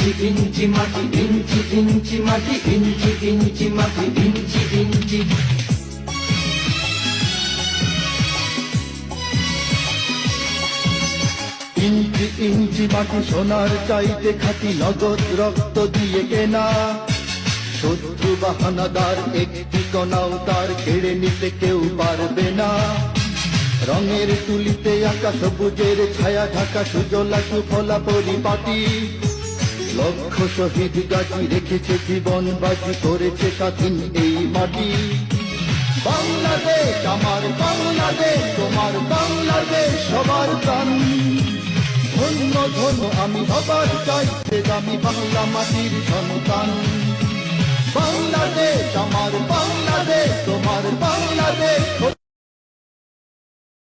ইঞ্চি ইঞ্চি মাটি, ইঞ্চি ইঞ্চি মাটি, ইঞ্চি ইঞ্চি মাটি, ইঞ্চি ইঞ্চি। ইঞ্চি ইঞ্চি মাটি সোনার চাইতে খাঁটি, নগদ রক্ত দিয়ে কেনা। শত্রু বাহানাদার একটি কণাও তার কেড়ে নিতে কেউ পারবে না। রঙের তুলিতে আঁকা সবুজের ছায়া ঢাকা সুজলা সুফলা পরিপাটি। লক্ষ শহীদ গাছি রেখেছে জীবন বাজি, করেছে স্বাধীন এই মাটি। বাংলাদেশ আমার বাংলাদেশ, তোমার বাংলাদেশ সবার প্রাণ। ধন্য ধন্য আমি সবার চাইতে দামি বাংলা মাটির সন্তান। বাংলাদেশ আমার বাংলাদেশ, তোমার বাংলাদেশ।